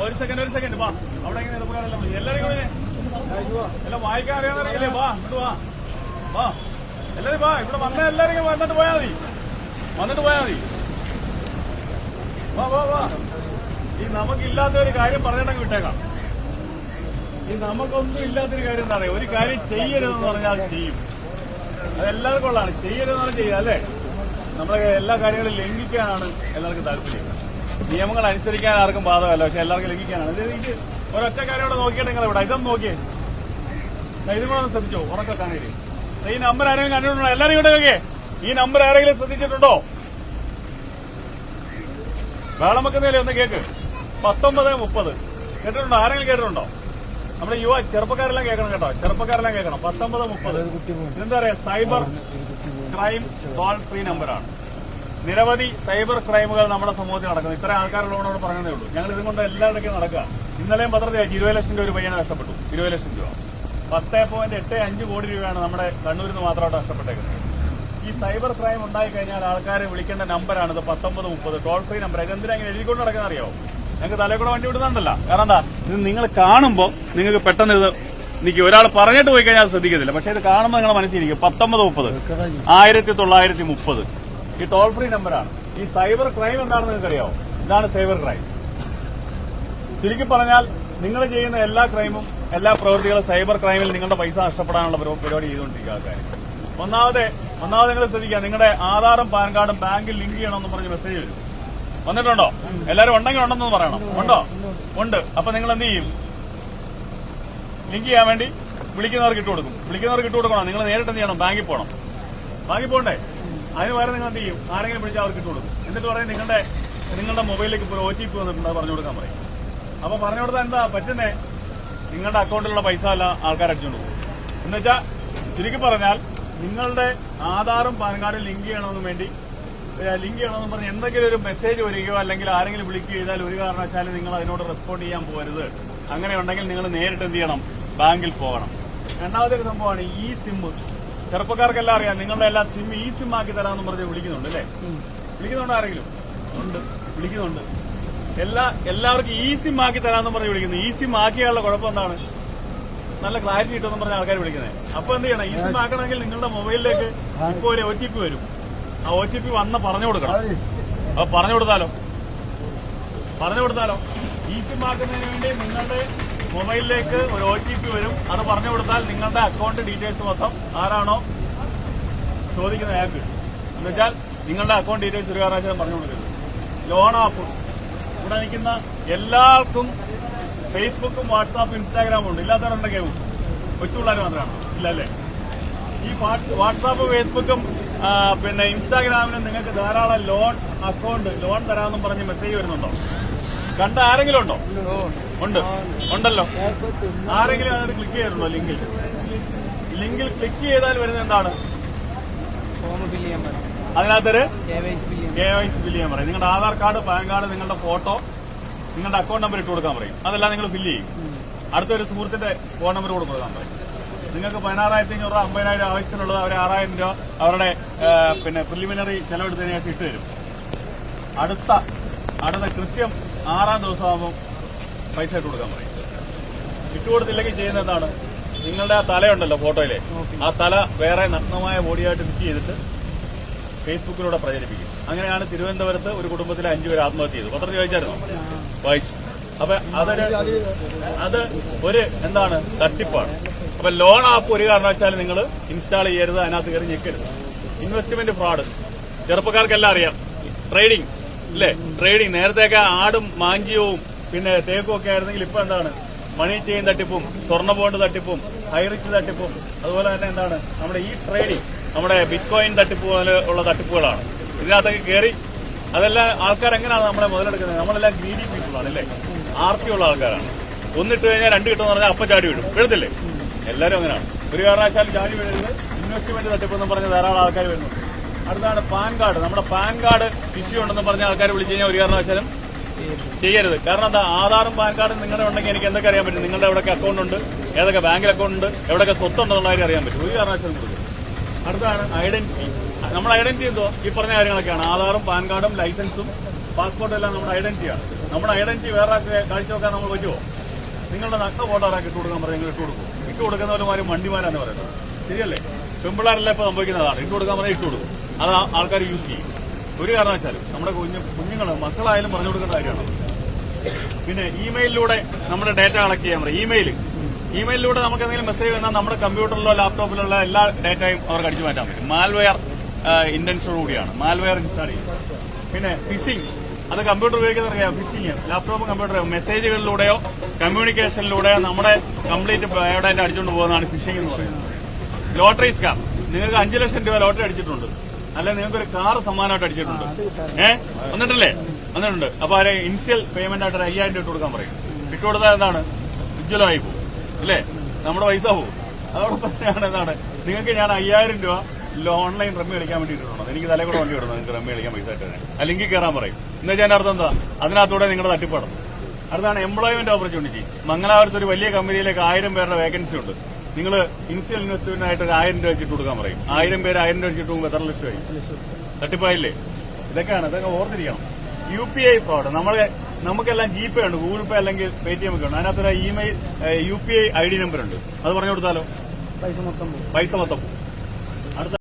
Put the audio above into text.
ഒരു സെക്കൻഡ് വാ. അവിടെ എങ്ങനെ എളുപ്പക്കാരെല്ലാം എല്ലാവരും എല്ലാം വായിക്കാൻ അറിയാവുന്നറിയില്ലേ? വാ ഇങ്ങോട്ട് വാ എല്ലാവരും വാ. ഇവിടെ വന്ന എല്ലാവരും വന്നിട്ട് പോയാൽ മതി. വാ. ഈ നമുക്കില്ലാത്ത ഒരു കാര്യം പറഞ്ഞിട്ടങ്ങ് വിട്ടേക്കാം. ഈ നമുക്കൊന്നും ഇല്ലാത്തൊരു കാര്യം എന്താ പറയുക, ഒരു കാര്യം ചെയ്യരുതെന്ന് പറഞ്ഞാൽ അത് ചെയ്യും. അതെല്ലാവർക്കും ഉള്ളതാണ്. ചെയ്യരുതെന്ന് പറഞ്ഞാൽ ചെയ്യുക അല്ലേ? നമ്മളെ എല്ലാ കാര്യങ്ങളും ലംഘിക്കാനാണ് എല്ലാവർക്കും താല്പര്യം. നിയമങ്ങൾ അനുസരിക്കാൻ ആർക്കും ബാധകമല്ല, പക്ഷെ എല്ലാവർക്കും ലംഘിക്കാനാണ്. ഇത് ഒരൊറ്റ കാര്യം ഇവിടെ നോക്കിയിട്ട് നിങ്ങൾ ഇവിടെ ഇതൊന്നും നോക്കിയേ, ഇതും കൂടെ ഒന്ന് ശ്രദ്ധിച്ചോ. ഉറക്കാണേല് ഈ നമ്പർ ആരെങ്കിലും കണ്ടിട്ടുണ്ടോ? എല്ലാവരും ഇവിടെ നോക്കിയേ. ഈ നമ്പർ ആരെങ്കിലും ശ്രദ്ധിച്ചിട്ടുണ്ടോ? വേളമക്കുന്നതിലെ ഒന്ന് കേക്ക്. 1930 കേട്ടിട്ടുണ്ടോ? ആരെങ്കിലും കേട്ടിട്ടുണ്ടോ? നമ്മുടെ ചെറുപ്പക്കാരെല്ലാം കേൾക്കണം കേട്ടോ. 1930. ഇതെന്താ പറയാ, സൈബർ ക്രൈം ടോൾ ഫ്രീ നമ്പറാണ്. നിരവധി സൈബർ ക്രൈമുകൾ നമ്മുടെ സമൂഹത്തിൽ നടക്കുന്നു. ഇത്ര ആൾക്കാരുള്ളവരോട് പറഞ്ഞതേ ഉള്ളൂ. ഞങ്ങൾ ഇതുകൊണ്ട് എല്ലായിടയ്ക്കും നടക്കുക. ഇന്നലെയും പത്രത്തിൽ 20 ലക്ഷം രൂപ ഒരു പയ്യനെ നഷ്ടപ്പെട്ടു. 20 ലക്ഷം രൂപ, 10.85 കോടി രൂപയാണ് നമ്മുടെ കണ്ണൂരിൽ നിന്ന് മാത്രമായിട്ട് നഷ്ടപ്പെട്ടേക്കുന്നത്. ഈ സൈബർ ക്രൈം ഉണ്ടായിക്കഴിഞ്ഞാൽ ആൾക്കാരെ വിളിക്കേണ്ട നമ്പറാണിത് 1930 ടോൾ ഫ്രീ നമ്പർ. ഇതെന്തിനാ ഇങ്ങനെ എഴുതിക്കൊണ്ട് നടക്കുന്ന അറിയാവോ? ഞങ്ങൾക്ക് തലക്കൂടെ വണ്ടി വിടുന്നുണ്ടല്ല. കാരണം എന്താ, ഇത് നിങ്ങൾ കാണുമ്പോൾ നിങ്ങൾക്ക് പെട്ടെന്ന് ഇത് നിൽക്കും. ഒരാൾ പറഞ്ഞിട്ട് പോയി കഴിഞ്ഞാൽ ശ്രദ്ധിക്കത്തില്ല, പക്ഷെ ഇത് കാണുമ്പോൾ നിങ്ങൾ മനസ്സിലിരിക്കും. 1930 1930 ഈ ടോൾ ഫ്രീ നമ്പറാണ്. ഈ സൈബർ ക്രൈം എന്താണെന്ന് നിങ്ങൾക്ക് അറിയാവോ? ഇതാണ് സൈബർ ക്രൈം. ചുരുക്കി പറഞ്ഞാൽ നിങ്ങൾ ചെയ്യുന്ന എല്ലാ ക്രൈമും, എല്ലാ പ്രവൃത്തികളും സൈബർ ക്രൈമിൽ നിങ്ങളുടെ പൈസ നഷ്ടപ്പെടാനുള്ള പരിപാടി ചെയ്തുകൊണ്ടിരിക്കുക ആൾക്കാർ. ഒന്നാമത് നിങ്ങൾ ശ്രദ്ധിക്കുക, നിങ്ങളുടെ ആധാറും പാൻ കാർഡും ബാങ്കിൽ ലിങ്ക് ചെയ്യണമെന്ന് പറഞ്ഞ് മെസ്സേജ് വരും. വന്നിട്ടുണ്ടോ? എല്ലാവരും ഉണ്ടെങ്കിൽ ഉണ്ടെന്ന് പറയണം. ഉണ്ടോ? ഉണ്ട്. അപ്പൊ നിങ്ങൾ എന്ത് ചെയ്യും? ലിങ്ക് ചെയ്യാൻ വേണ്ടി വിളിക്കുന്നവർക്ക് ഇട്ട് കൊടുക്കണം. നിങ്ങൾ നേരിട്ട് എന്ത് ചെയ്യണം? ബാങ്കിൽ പോകണം. ബാങ്കിൽ പോകണ്ടേ? അതിന് പകരം നിങ്ങൾ എന്ത് ചെയ്യും? ആരെങ്കിലും വിളിച്ചാൽ അവർക്ക് ഇട്ട് കൊടുക്കും. എന്നിട്ട് പറയും നിങ്ങളുടെ മൊബൈലിലേക്ക് ഇപ്പോൾ OTP വന്നിട്ടുണ്ട്, പറഞ്ഞു കൊടുക്കാൻ പറയും. അപ്പൊ പറഞ്ഞു കൊടുത്താൽ എന്താ പറ്റുന്നേ? നിങ്ങളുടെ അക്കൗണ്ടിലുള്ള പൈസ അല്ല ആൾക്കാർ അടിച്ചുകൊണ്ട് പോകും. എന്നുവെച്ചാൽ ചുരുക്കി പറഞ്ഞാൽ നിങ്ങളുടെ ആധാറും പാൻ കാർഡും ലിങ്ക് ചെയ്യണമെന്ന് പറഞ്ഞ് എന്തെങ്കിലും ഒരു മെസ്സേജ് വരികയോ അല്ലെങ്കിൽ ആരെങ്കിലും വിളിക്കുകയോ ചെയ്താൽ ഒരു കാരണവശാലും നിങ്ങൾ അതിനോട് റെസ്പോണ്ട് ചെയ്യാൻ പോകരുത്. അങ്ങനെ ഉണ്ടെങ്കിൽ നിങ്ങൾ നേരിട്ട് എന്ത് ചെയ്യണം? ബാങ്കിൽ പോകണം. രണ്ടാമത്തെ സംഭവമാണ് ഈ സിം. ചെറുപ്പക്കാർക്കെല്ലാം അറിയാം, നിങ്ങളുടെ എല്ലാ സിം ഈ സിം ആക്കി തരാമെന്ന് പറഞ്ഞ് വിളിക്കുന്നുണ്ട് അല്ലേ? വിളിക്കുന്നുണ്ട് ആരെങ്കിലും? ഉണ്ട്, വിളിക്കുന്നുണ്ട്. എല്ലാവർക്കും ഈ സിം ആക്കി തരാമെന്ന് പറഞ്ഞ് വിളിക്കുന്നു. ഈ സിം ആക്കിയുള്ള കുഴപ്പം എന്താണ്? നല്ല ക്ലാരിറ്റി കിട്ടുമെന്ന് പറഞ്ഞ ആൾക്കാർ വിളിക്കുന്നത്. അപ്പൊ എന്ത് ചെയ്യണം? ഈ സിം ആക്കണമെങ്കിൽ നിങ്ങളുടെ മൊബൈലിലേക്ക് ഇപ്പോൾ ഒരു OTP വരും. ആ OTP വന്ന് പറഞ്ഞു കൊടുക്കണം. അപ്പൊ പറഞ്ഞു കൊടുത്താലോ? ഈ സിം ആക്കുന്നതിന് വേണ്ടി നിങ്ങളുടെ മൊബൈലിലേക്ക് ഒരു OTP വരും. അത് പറഞ്ഞു കൊടുത്താൽ നിങ്ങളുടെ അക്കൗണ്ട് ഡീറ്റെയിൽസ് മൊത്തം ആരാണോ ചോദിക്കുന്ന അയാൾക്ക്, എന്നുവെച്ചാൽ നിങ്ങളുടെ അക്കൗണ്ട് ഡീറ്റെയിൽസ് ഒരു കാരണവശാലും പറഞ്ഞു കൊടുക്കരുത്. ലോൺ ആപ്പ് ഇവിടെ നിൽക്കുന്ന എല്ലാവർക്കും ഫേസ്ബുക്കും വാട്സാപ്പും ഇൻസ്റ്റാഗ്രാമും ഉണ്ട്. ഇല്ലാത്തവരുണ്ടെങ്കിൽ കൊച്ചു പിള്ളേർ മാത്രമാണ് ഇല്ലല്ലേ? ഈ വാട്സാപ്പ് ഫേസ്ബുക്കും പിന്നെ ഇൻസ്റ്റാഗ്രാമിനും നിങ്ങൾക്ക് ധാരാളം ലോൺ തരാമെന്നും പറഞ്ഞ് മെസ്സേജ് വരുന്നുണ്ടോ? കണ്ട ആരെങ്കിലും ഉണ്ടോ? ഉണ്ടല്ലോ. ആരെങ്കിലും അതിനകത്ത് ക്ലിക്ക് ചെയ്തിട്ടുണ്ടോ? ലിങ്കിൽ ക്ലിക്ക് ചെയ്താൽ വരുന്നത് എന്താണ്? അതിനകത്തൊരു KYC ബില്ല് ചെയ്യാൻ പറയും. നിങ്ങളുടെ ആധാർ കാർഡ്, പാൻ കാർഡ്, നിങ്ങളുടെ ഫോട്ടോ, നിങ്ങളുടെ അക്കൗണ്ട് നമ്പർ ഇട്ട് കൊടുക്കാൻ പറയും. അതെല്ലാം നിങ്ങൾ ഫില്ല് ചെയ്യും. അടുത്തൊരു സുഹൃത്തിന്റെ ഫോൺ നമ്പർ കൂടെ കൊടുക്കാൻ പറയും. നിങ്ങൾക്ക് 16,500 രൂപ 50,000 ആവശ്യത്തിനുള്ളത് അവർ 6,000 രൂപ അവരുടെ പിന്നെ പ്രിലിമിനറി ചെലവെടുത്തതിന് ശേഷം ഇട്ട് തരും. അടുത്ത കൃത്യം 6-ാം ദിവസമാകുമ്പോൾ പൈസ ഇട്ട് കൊടുക്കാൻ പറയും. ഇട്ടുകൊടുത്തില്ലെങ്കിൽ ചെയ്യുന്ന എന്താണ്? നിങ്ങളുടെ ആ തലയുണ്ടല്ലോ ഫോട്ടോയിലെ, ആ തല വേറെ നഗ്നമായ ബോഡിയായിട്ട് ഫിറ്റ് ചെയ്തിട്ട് ഫേസ്ബുക്കിലൂടെ പ്രചരിപ്പിക്കും. അങ്ങനെയാണ് തിരുവനന്തപുരത്ത് ഒരു കുടുംബത്തിലെ 5 പേര് ആത്മഹത്യ ചെയ്തു. പത്രത്തിൽ വായിച്ചായിരുന്നോ? വായിച്ചു. അപ്പൊ അത് ഒരു എന്താണ്? തട്ടിപ്പാണ്. അപ്പൊ ലോൺ ആപ്പ് ഒരു കാരണവശാലും നിങ്ങൾ ഇൻസ്റ്റാൾ ചെയ്യരുത്, അതിനകത്ത് കയറി ഞെക്കരുത്. ഇൻവെസ്റ്റ്മെന്റ് ഫ്രോഡ് ചെറുപ്പക്കാർക്കെല്ലാം അറിയാം. ട്രേഡിംഗ് ഇല്ലേ? ട്രേഡിംഗ് നേരത്തെയൊക്കെ ആടും മാഞ്ചിയവും പിന്നെ തേക്കും ഒക്കെ ആയിരുന്നെങ്കിൽ ഇപ്പൊ എന്താണ്? മണി ചെയിൻ തട്ടിപ്പും, സ്വർണ്ണ ബോണ്ട് തട്ടിപ്പും, ഹൈറിച്ച് തട്ടിപ്പും, അതുപോലെ തന്നെ എന്താണ് നമ്മുടെ ഈ ട്രേഡിംഗ്, നമ്മുടെ ബിറ്റ്കോയിൻ തട്ടിപ്പ് പോലെ ഉള്ള തട്ടിപ്പുകളാണ്. ഇതിനകത്തൊക്കെ കയറി അതെല്ലാം ആൾക്കാർ എങ്ങനെയാണ് നമ്മളെ മുതലെടുക്കുന്നത്? നമ്മളെല്ലാം ഗ്രീഡി പീപ്പിളാണ് അല്ലേ? ആർത്തിയുള്ള ആൾക്കാരാണ്. ഒന്നിട്ട് കഴിഞ്ഞാൽ 2 കിട്ടുമെന്ന് പറഞ്ഞാൽ അപ്പം ചാടി വീഴും. വീഴത്തില്ലേ? എല്ലാവരും അങ്ങനെയാണ്. ഒരു കാരണവശാലും ചാടി വീഴരുത്. ഇൻവെസ്റ്റ്മെന്റ് തട്ടിപ്പെന്ന് പറഞ്ഞ് ധാരാളം ആൾക്കാർ വരുന്നുണ്ട്. അടുത്താണ് പാൻ കാർഡ്. നമ്മുടെ പാൻ കാർഡ് ഇഷ്യൂ ഉണ്ടെന്ന് പറഞ്ഞ ആൾക്കാർ വിളിച്ചു കഴിഞ്ഞാൽ ഒരു കാരണവശാലും ചെയ്യരുത്. കാരണം എന്താ? ആധാറും പാൻ കാർഡും നിങ്ങളുടെ ഉണ്ടെങ്കിൽ എനിക്ക് എന്തൊക്കെ അറിയാൻ പറ്റും? നിങ്ങളുടെ എവിടെയൊക്കെ അക്കൗണ്ട് ഉണ്ട്, ഏതൊക്കെ ബാങ്കിൽ അക്കൗണ്ട് ഉണ്ട്, എവിടെയൊക്കെ സ്വത്തുണ്ടെന്നുള്ള കാര്യം അറിയാൻ പറ്റും. ഒരു കാരണവശാലും കൊടുക്കും. അടുത്താണ് ഐഡന്റിറ്റി. നമ്മുടെ ഐഡന്റിറ്റി എന്തോ ഈ പറഞ്ഞ കാര്യങ്ങളൊക്കെയാണ്. ആധാറും പാൻ കാർഡും ലൈസൻസും പാസ്പോർട്ടും എല്ലാം നമ്മുടെ ഐഡന്റിറ്റിയാണ്. നമ്മുടെ ഐഡന്റിറ്റി വേറെ ആൾക്ക് കാഴ്ചവെക്കാൻ നമ്മൾ പറ്റുമോ? നിങ്ങളുടെ നഗ്ന ഫോട്ടോ ആരാക്കി ഇട്ട് കൊടുക്കാൻ പറഞ്ഞാൽ നിങ്ങൾ ഇട്ട് കൊടുക്കും. ഇട്ട് കൊടുക്കുന്നവരുമാരും വണ്ടിമാരാന്ന് പറയുന്നത് ശരിയല്ലേ? പെമ്പിള്ളാരെല്ലാം ഇപ്പൊ സംഭവിക്കുന്നതാണ്. ഇട്ട് കൊടുക്കാൻ പറഞ്ഞാൽ ഇട്ട് കൊടുക്കും. അത് ആൾക്കാർ യൂസ് ചെയ്യും. ഒരു കാരണവശാലും നമ്മുടെ കുഞ്ഞുങ്ങൾ മക്കളായാലും പറഞ്ഞു കൊടുക്കേണ്ട കാര്യമാണ്. പിന്നെ ഇമെയിലിലൂടെ നമ്മുടെ ഡേറ്റ കളക്ട് ചെയ്യാൻ പറയും. ഇമെയിലിലൂടെ നമുക്ക് എന്തെങ്കിലും മെസ്സേജ് വന്നാൽ നമ്മുടെ കമ്പ്യൂട്ടറിലോ ലാപ്ടോപ്പിലുള്ള എല്ലാ ഡേറ്റയും അവർക്ക് അടിച്ചു മാറ്റാൻ പറ്റും. മാൽവെയർ ഇന്റൻഷനോടുകൂടിയാണ് മാൽവെയർ ഇൻസ്റ്റാൾ ചെയ്യുന്നത്. പിന്നെ ഫിഷിംഗ്, അത് കമ്പ്യൂട്ടർ ഉപയോഗിക്കുന്നറിയാം. ഫിഷിംഗ് ലാപ്ടോപ്പ് കമ്പ്യൂട്ടർ മെസ്സേജുകളിലൂടെയോ കമ്മ്യൂണിക്കേഷനിലൂടെയോ നമ്മുടെ കംപ്ലീറ്റ് ബയോഡാറ്റ അടിച്ചുകൊണ്ട് പോകുന്നതാണ് ഫിഷിംഗ് എന്ന് പറയുന്നത്. ലോട്ടറി സ്കാം, നിങ്ങൾക്ക് 5 ലക്ഷം രൂപ ലോട്ടറി അടിച്ചിട്ടുണ്ട്, അല്ലെ നിങ്ങൾക്ക് ഒരു കാർ സമ്മാനമായിട്ട് അടിച്ചിട്ടുണ്ട്. വന്നിട്ടില്ലേ? വന്നിട്ടുണ്ട്. അപ്പൊ അവരെ ഇനിഷ്യൽ പേയ്മെന്റ് ആയിട്ട് 5000 രൂപ ഇട്ട് കൊടുക്കാൻ പറയും. ഇട്ട് കൊടുത്താൽ എന്താണ്? ഉജ്ജ്വലമായി പോകും അല്ലേ? നമ്മുടെ പൈസ പോകും. അതോടൊപ്പം തന്നെയാണ് എന്താണ്, നിങ്ങൾക്ക് ഞാൻ 5000 രൂപ ഓൺലൈൻ റമ്മി കളിക്കാൻ വേണ്ടിയിട്ടുണ്ട്. എനിക്ക് തലേ കൂടെ വണ്ടി വിടുന്നത് നിങ്ങൾക്ക് റമ്മി കളിക്കാൻ പൈസ ആയിട്ട് തന്നെ അല്ലെങ്കിൽ കയറാൻ പറയും. എന്ന് വെച്ചാൽ അർത്ഥം എന്താ? അതിനകത്തൂടെ നിങ്ങളുടെ തട്ടിപ്പാടും. അടുത്താണ് എംപ്ലോയ്മെന്റ് ഓപ്പർച്യൂണിറ്റി. മംഗലാപുരത്ത് ഒരു വലിയ കമ്പനിയിലേക്ക് 1000 പേരുടെ വേക്കൻസി ഉണ്ട്. നിങ്ങൾ ഇനിഷ്യൽ ഇൻവെസ്റ്റ്മെന്റിനായിട്ട് 1000 രൂപ വെച്ചിട്ട് കൊടുക്കാൻ പറയും. 1000 പേര് 1000 രൂപ വെച്ചിട്ട് പോകുമ്പോൾ എത്ര ലക്ഷമായി? തട്ടിപ്പായില്ലേ? ഇതൊക്കെ ഓർത്തിരിക്കണം. UPI ഫ്രോഡ്, നമുക്കെല്ലാം GPay ഉണ്ട്, ഗൂഗിൾ പേ അല്ലെങ്കിൽ പേടിഎം ഒക്കെ ഉണ്ട്. അതിനകത്തൊരു ഇമെയിൽ UPI ID നമ്പർ ഉണ്ട്. അത് പറഞ്ഞു കൊടുത്താലോ പൈസ മൊത്തം പോകും. അടുത്ത